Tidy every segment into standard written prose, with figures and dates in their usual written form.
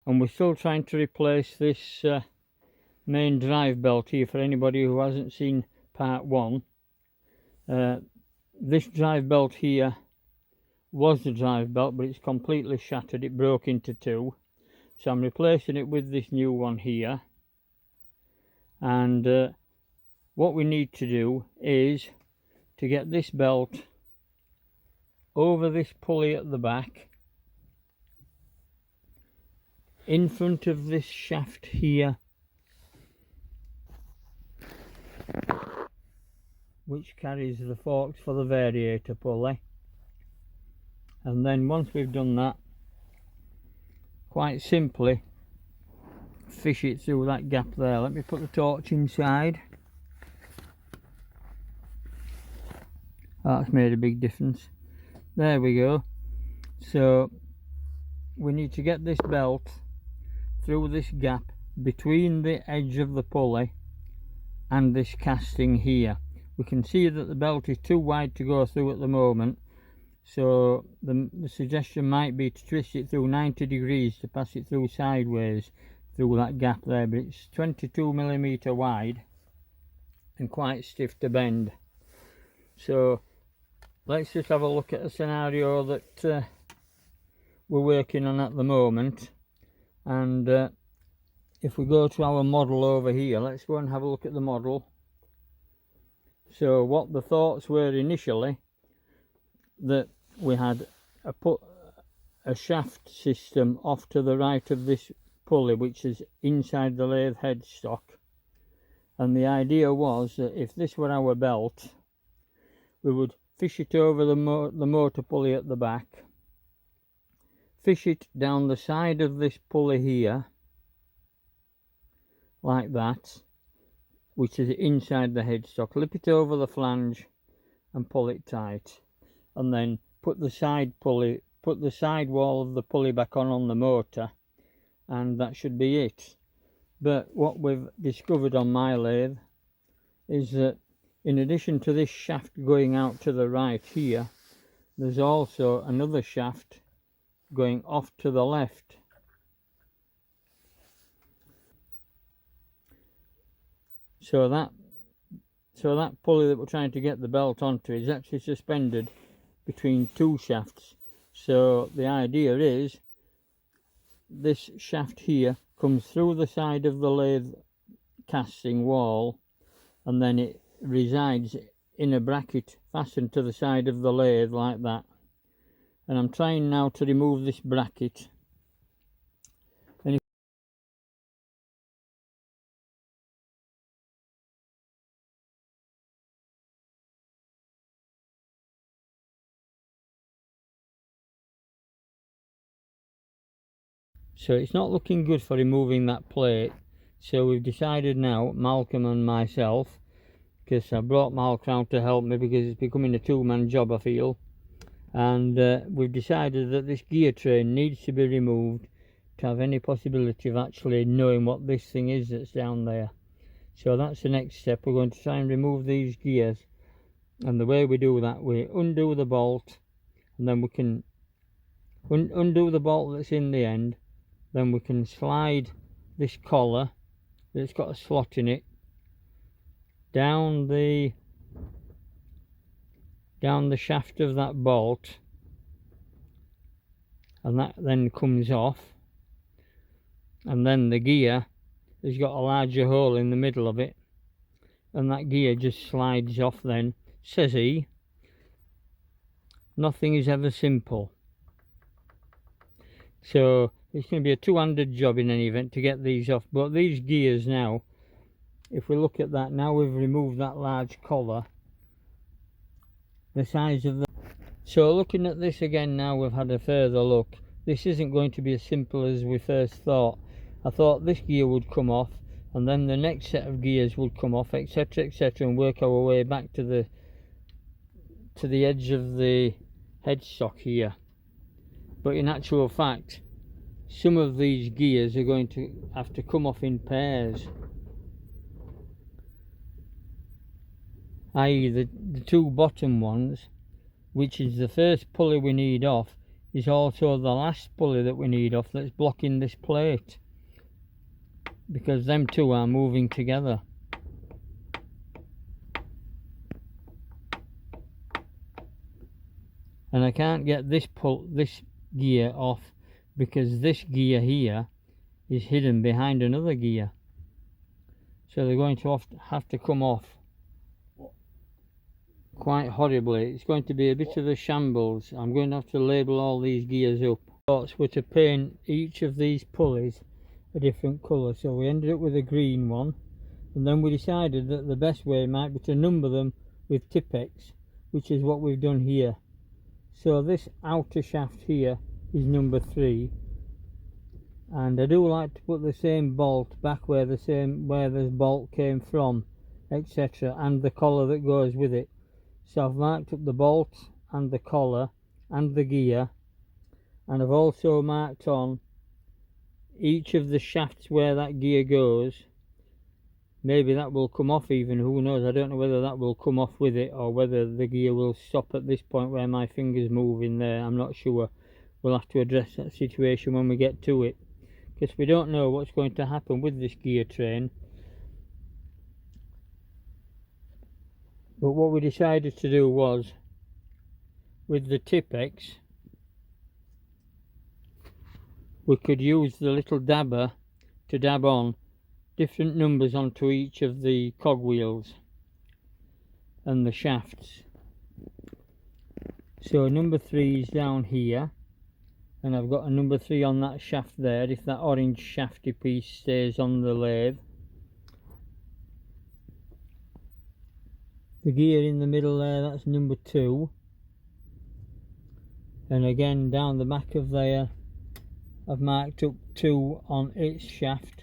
and we're still trying to replace this main drive belt here. For anybody who hasn't seen part 1, this drive belt here was the drive belt, but it's completely shattered. It broke into 2, so I'm replacing it with this new one here. And what we need to do is to get this belt over this pulley at the back, in front of this shaft here, which carries the forks for the variator pulley. And then once we've done that, quite simply fish it through that gap there. Let me put the torch inside. That's made a big difference. There we go. So we need to get this belt through this gap between the edge of the pulley and this casting here. We can see that the belt is too wide to go through at the moment, so the suggestion might be to twist it through 90 degrees to pass it through sideways through that gap there. But it's 22mm wide and quite stiff to bend. So let's just have a look at a scenario that we're working on at the moment. And if we go to our model over here, let's go and have a look at the model. So what the thoughts were initially, that we had a shaft system off to the right of this pulley, which is inside the lathe headstock. And the idea was that if this were our belt, we would fish it over the motor pulley at the back, fish it down the side of this pulley here, like that, which is inside the headstock, lip it over the flange and pull it tight, and then put the side wall of the pulley back on the motor, and that should be it. But what we've discovered on my lathe is that in addition to this shaft going out to the right here, there's also another shaft going off to the left. So that pulley that we're trying to get the belt onto is actually suspended between 2 shafts. So the idea is this shaft here comes through the side of the lathe casting wall, and then it resides in a bracket fastened to the side of the lathe like that. And I'm trying now to remove this bracket. So it's not looking good for removing that plate. So we've decided now, Malcolm and myself, because I brought Malcolm round to help me because it's becoming a 2-man job, I feel. And we've decided that this gear train needs to be removed to have any possibility of actually knowing what this thing is that's down there. So that's the next step. We're going to try and remove these gears, and the way we do that, we undo the bolt, and then we can undo the bolt that's in the end. Then we can slide this collar that's got a slot in it down the shaft of that bolt, and that then comes off, and then the gear has got a larger hole in the middle of it, and that gear just slides off then. Says he, nothing is ever simple. So it's going to be a 2-handed job in any event to get these off. But these gears now, if we look at that, now we've removed that large collar, the size of the... So looking at this again now, we've had a further look. This isn't going to be as simple as we first thought. I thought this gear would come off, and then the next set of gears would come off, etc, etc, and work our way back to the edge of the headstock here. But in actual fact, some of these gears are going to have to come off in pairs, i.e. the 2 bottom ones, which is the first pulley we need off, is also the last pulley that we need off that's blocking this plate, because them two are moving together. And I can't get this gear off because this gear here is hidden behind another gear, so they're going to have to come off quite horribly. It's going to be a bit of a shambles. I'm going to have to label all these gears up. Thoughts were to paint each of these pulleys a different colour, so we ended up with a green one, and then we decided that the best way might be to number them with Tipp-Ex, which is what we've done here. So this outer shaft here is number 3, and I do like to put the same bolt back where this bolt came from, etc., and the collar that goes with it. So I've marked up the bolt and the collar and the gear, and I've also marked on each of the shafts where that gear goes. Maybe that will come off even, who knows. I don't know whether that will come off with it or whether the gear will stop at this point where my finger's moving there. I'm not sure. We'll have to address that situation when we get to it, because we don't know what's going to happen with this gear train. But what we decided to do was, with the Tipp-Ex, we could use the little dabber to dab on different numbers onto each of the cogwheels and the shafts. So number 3 is down here, and I've got a number 3 on that shaft there, if that orange shafty piece stays on the lathe. The gear in the middle there, that's number 2, and again down the back of there I've marked up 2 on its shaft.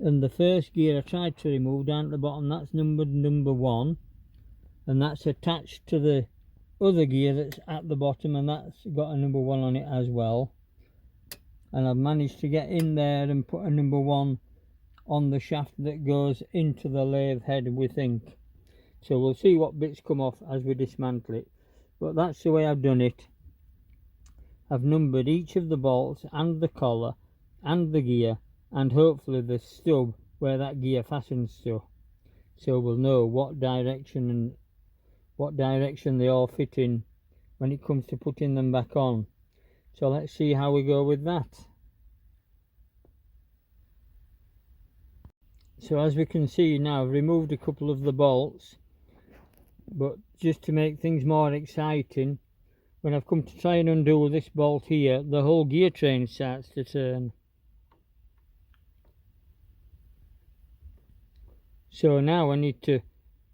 And the first gear I tried to remove down at the bottom, that's numbered number 1, and that's attached to the other gear that's at the bottom, and that's got a number 1 on it as well. And I've managed to get in there and put a number 1 on the shaft that goes into the lathe head, we think. So we'll see what bits come off as we dismantle it, but that's the way I've done it. I've numbered each of the bolts and the collar and the gear, and hopefully the stub where that gear fastens to, so we'll know what direction they all fit in when it comes to putting them back on. So let's see how we go with that. So as we can see now, I've removed a couple of the bolts, but just to make things more exciting, when I've come to try and undo this bolt here, the whole gear train starts to turn. So now I need to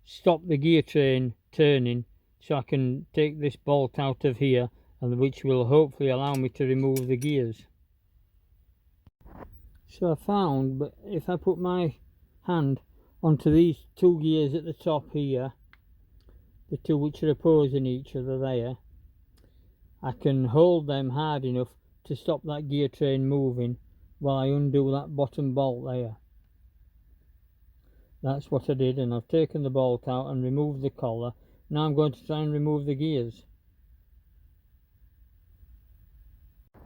stop the gear train turning so I can take this bolt out of here, and which will hopefully allow me to remove the gears. So I found, but if I put my hand onto these 2 gears at the top here, the 2 which are opposing each other there, I can hold them hard enough to stop that gear train moving while I undo that bottom bolt there. That's what I did, and I've taken the bolt out and removed the collar. Now I'm going to try and remove the gears.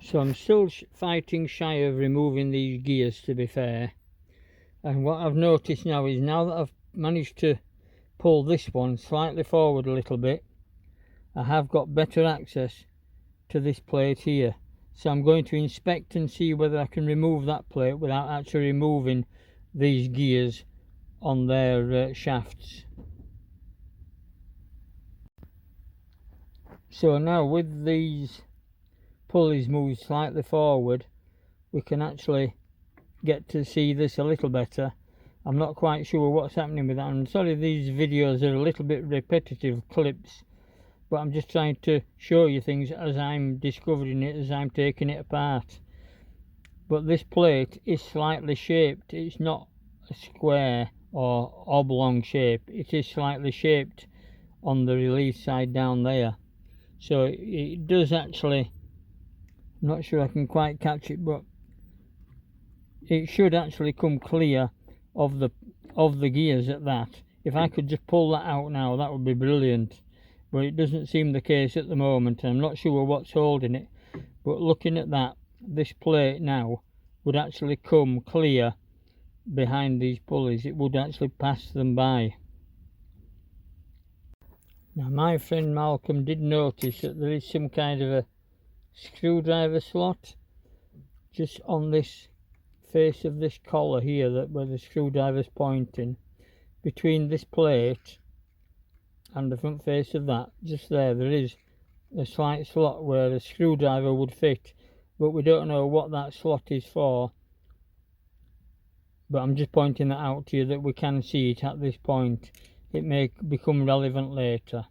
So I'm still fighting shy of removing these gears, to be fair. And what I've noticed now is, now that I've managed to pull this one slightly forward a little bit, I have got better access to this plate here. So I'm going to inspect and see whether I can remove that plate without actually removing these gears on their shafts. So now with these pulleys moved slightly forward, we can actually get to see this a little better. I'm not quite sure what's happening with that. I'm sorry these videos are a little bit repetitive clips, but I'm just trying to show you things as I'm discovering it, as I'm taking it apart. But this plate is slightly shaped. It's not a square or oblong shape. It is slightly shaped on the release side down there. So it does actually, I'm not sure I can quite catch it, but it should actually come clear of the gears at that. If I could just pull that out now, that would be brilliant. but it doesn't seem the case at the moment. I'm not sure what's holding it, but looking at that, this plate now would actually come clear behind these pulleys. It would actually pass them by. Now my friend Malcolm did notice that there is some kind of a screwdriver slot just on this face of this collar here, that where the screwdriver's pointing, between this plate and the front face of that, just there is a slight slot where a screwdriver would fit, but we don't know what that slot is for. But I'm just pointing that out to you that we can see it at this point. It may become relevant later.